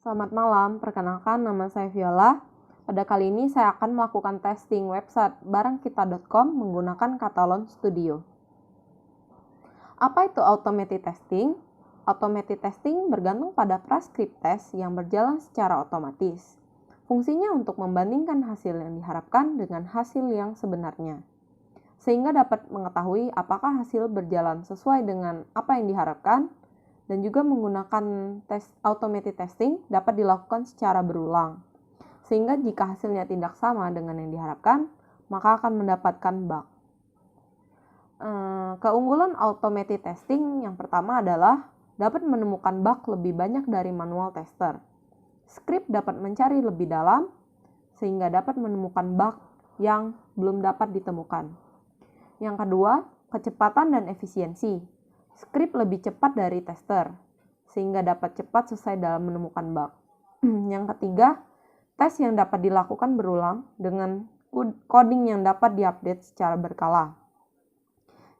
Selamat malam, perkenalkan nama saya Viola. Pada kali ini saya akan melakukan testing website barangkita.com menggunakan Katalon Studio. Apa itu automated testing? Automated testing bergantung pada prescript test yang berjalan secara otomatis. Fungsinya untuk membandingkan hasil yang diharapkan dengan hasil yang sebenarnya, sehingga dapat mengetahui apakah hasil berjalan sesuai dengan apa yang diharapkan, dan juga menggunakan automated testing dapat dilakukan secara berulang. Sehingga jika hasilnya tidak sama dengan yang diharapkan, maka akan mendapatkan bug. Keunggulan automated testing yang pertama adalah dapat menemukan bug lebih banyak dari manual tester. Script dapat mencari lebih dalam, sehingga dapat menemukan bug yang belum dapat ditemukan. Yang kedua, kecepatan dan efisiensi. Script lebih cepat dari tester, sehingga dapat cepat selesai dalam menemukan bug. Yang ketiga, tes yang dapat dilakukan berulang dengan coding yang dapat diupdate secara berkala.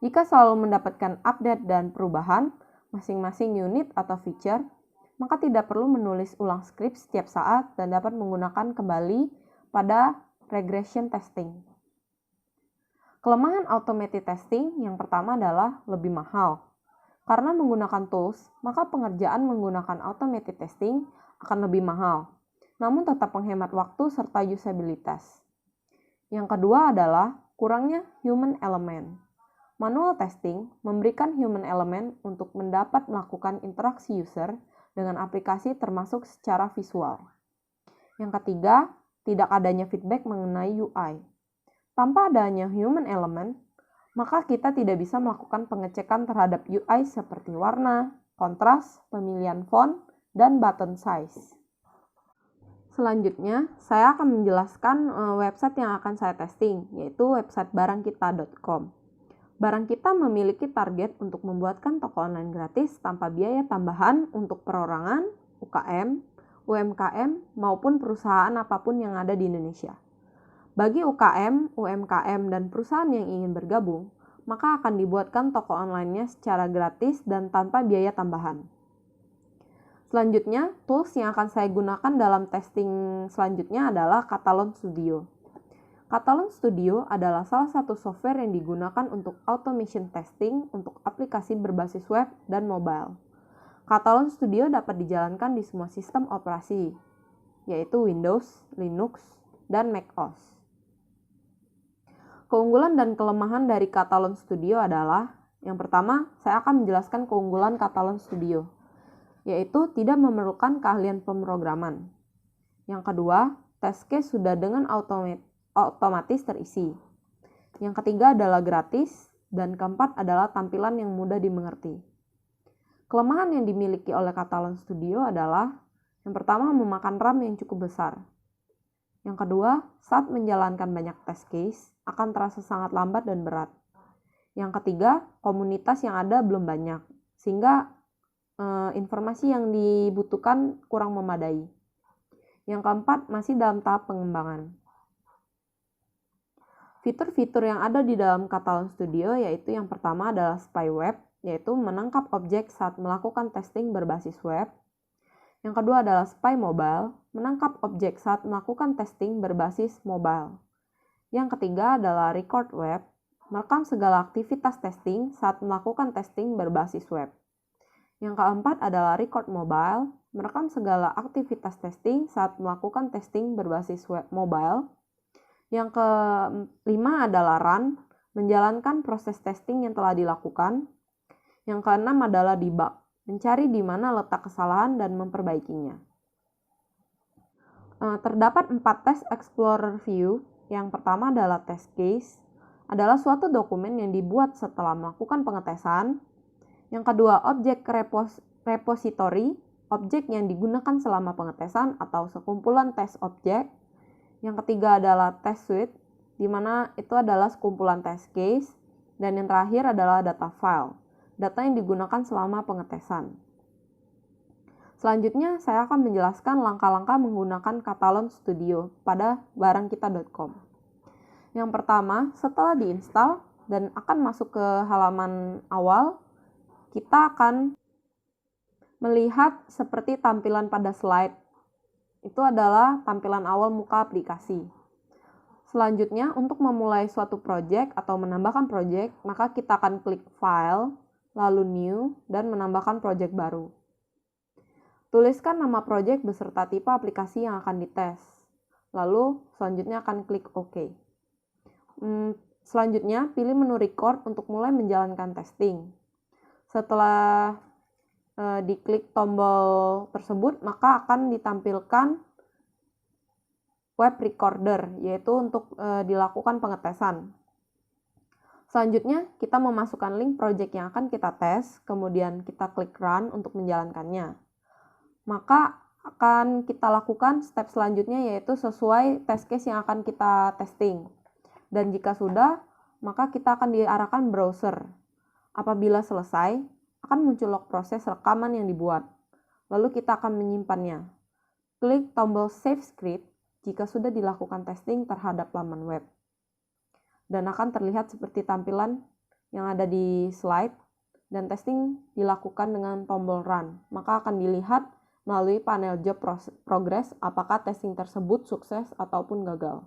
Jika selalu mendapatkan update dan perubahan masing-masing unit atau feature, maka tidak perlu menulis ulang script setiap saat dan dapat menggunakan kembali pada regression testing. Kelemahan automated testing yang pertama adalah lebih mahal. Karena menggunakan tools, maka pengerjaan menggunakan automated testing akan lebih mahal, namun tetap menghemat waktu serta usabilitas. Yang kedua adalah kurangnya human element. Manual testing memberikan human element untuk mendapat melakukan interaksi user dengan aplikasi termasuk secara visual. Yang ketiga, tidak adanya feedback mengenai UI. Tanpa adanya human element, maka kita tidak bisa melakukan pengecekan terhadap UI seperti warna, kontras, pemilihan font, dan button size. Selanjutnya, saya akan menjelaskan website yang akan saya testing, yaitu website barangkita.com. Barangkita memiliki target untuk membuatkan toko online gratis tanpa biaya tambahan untuk perorangan, UKM, UMKM, maupun perusahaan apapun yang ada di Indonesia. Bagi UKM, UMKM, dan perusahaan yang ingin bergabung, maka akan dibuatkan toko online-nya secara gratis dan tanpa biaya tambahan. Selanjutnya, tools yang akan saya gunakan dalam testing selanjutnya adalah Katalon Studio. Katalon Studio adalah salah satu software yang digunakan untuk automation testing untuk aplikasi berbasis web dan mobile. Katalon Studio dapat dijalankan di semua sistem operasi, yaitu Windows, Linux, dan macOS. Keunggulan dan kelemahan dari Katalon Studio adalah, yang pertama, saya akan menjelaskan keunggulan Katalon Studio, yaitu tidak memerlukan keahlian pemrograman. Yang kedua, test case sudah dengan otomatis terisi. Yang ketiga adalah gratis, dan keempat adalah tampilan yang mudah dimengerti. Kelemahan yang dimiliki oleh Katalon Studio adalah, yang pertama, memakan RAM yang cukup besar. Yang kedua, saat menjalankan banyak test case, akan terasa sangat lambat dan berat. Yang ketiga, komunitas yang ada belum banyak, sehingga informasi yang dibutuhkan kurang memadai. Yang keempat, masih dalam tahap pengembangan. Fitur-fitur yang ada di dalam Katalon Studio yaitu yang pertama adalah spy web, yaitu menangkap objek saat melakukan testing berbasis web. Yang kedua adalah spy mobile, menangkap objek saat melakukan testing berbasis mobile. Yang ketiga adalah record web, merekam segala aktivitas testing saat melakukan testing berbasis web. Yang keempat adalah record mobile, merekam segala aktivitas testing saat melakukan testing berbasis web mobile. Yang kelima adalah run, menjalankan proses testing yang telah dilakukan. Yang keenam adalah debug, mencari di mana letak kesalahan dan memperbaikinya. Terdapat 4 test explorer view. Yang pertama adalah test case, adalah suatu dokumen yang dibuat setelah melakukan pengetesan. Yang kedua, objek repository, objek yang digunakan selama pengetesan atau sekumpulan test objek. Yang ketiga adalah test suite, di mana itu adalah sekumpulan test case. Dan yang terakhir adalah data file, data yang digunakan selama pengetesan. Selanjutnya, saya akan menjelaskan langkah-langkah menggunakan Katalon Studio pada barangkita.com. Yang pertama, setelah diinstal dan akan masuk ke halaman awal, kita akan melihat seperti tampilan pada slide Itu adalah tampilan awal muka aplikasi. Selanjutnya, untuk memulai suatu project atau menambahkan project, maka kita akan klik File, lalu New, dan menambahkan project baru. Tuliskan nama project beserta tipe aplikasi yang akan dites. Lalu, selanjutnya akan klik OK. Selanjutnya, pilih menu Record untuk mulai menjalankan testing. Setelah diklik tombol tersebut, maka akan ditampilkan web recorder, yaitu untuk dilakukan pengetesan. Selanjutnya, kita memasukkan link project yang akan kita tes, kemudian kita klik Run untuk menjalankannya. Maka akan kita lakukan step selanjutnya, yaitu sesuai test case yang akan kita testing. Dan jika sudah, maka kita akan diarahkan browser. Apabila selesai, akan muncul log proses rekaman yang dibuat. Lalu kita akan menyimpannya. Klik tombol Save Script jika sudah dilakukan testing terhadap laman web. Dan akan terlihat seperti tampilan yang ada di slide, dan testing dilakukan dengan tombol Run. Maka akan dilihat melalui panel Job Progress apakah testing tersebut sukses ataupun gagal.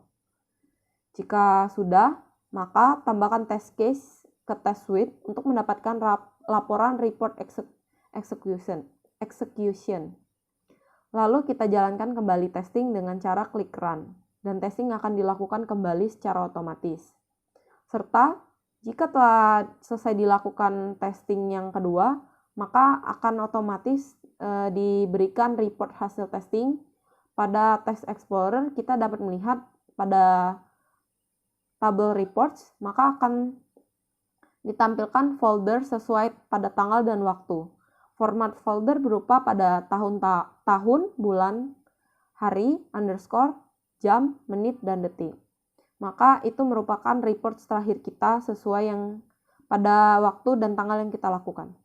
Jika sudah, maka tambahkan test case ke test suite untuk mendapatkan laporan report execution. Lalu kita jalankan kembali testing dengan cara klik Run, dan testing akan dilakukan kembali secara otomatis. Serta, jika telah selesai dilakukan testing yang kedua, maka akan otomatis diberikan report hasil testing. Pada Test Explorer, kita dapat melihat pada tabel reports, maka akan ditampilkan folder sesuai pada tanggal dan waktu. Format folder berupa pada tahun, bulan, hari, underscore, jam, menit, dan detik. Maka itu merupakan report terakhir kita sesuai yang pada waktu dan tanggal yang kita lakukan.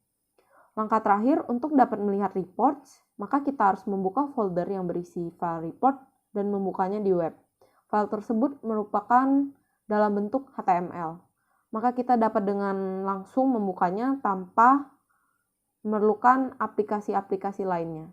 Langkah terakhir, untuk dapat melihat reports, maka kita harus membuka folder yang berisi file report dan membukanya di web. File tersebut merupakan dalam bentuk HTML. Maka kita dapat dengan langsung membukanya tanpa memerlukan aplikasi-aplikasi lainnya.